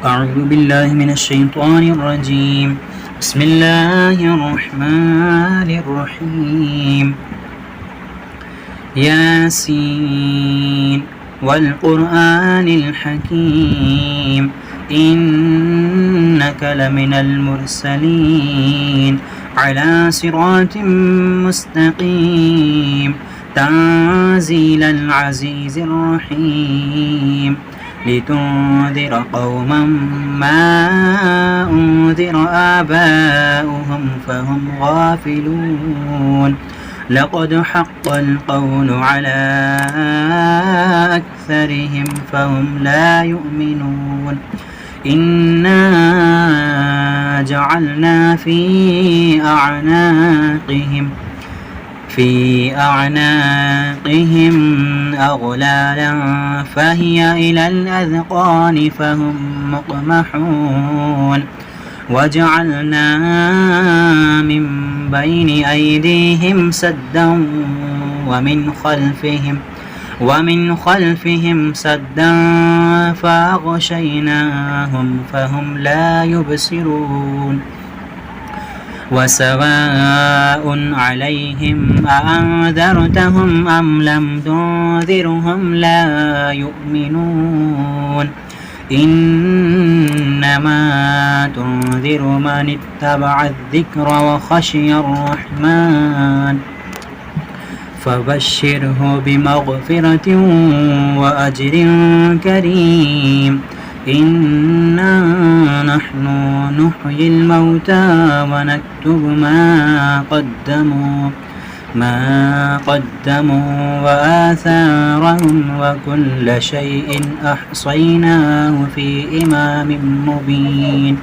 أعوذ بالله من الشيطان الرجيم. بسم الله الرحمن الرحيم. ياسين والقرآن الحكيم إنك لمن المرسلين على صراط مستقيم تنزيل العزيز الرحيم لتنذر قوما ما أنذر آباؤهم فهم غافلون لقد حق القول على أكثرهم فهم لا يؤمنون إنا جعلنا في أعناقهم أغلالا فهي إلى الأذقان فهم مقمحون وجعلنا من بين أيديهم سدا ومن خلفهم سدا فأغشيناهم فهم لا يبصرون وسواء عليهم أأنذرتهم أم لم تنذرهم لا يؤمنون إنما تنذر من اتبع الذكر وخشي الرحمن فبشره بمغفرة وأجر كريم إنا نحن نحيي الموتى ونكتب ما قدموا وآثارهم وكل شيء أحصيناه في إمام مبين.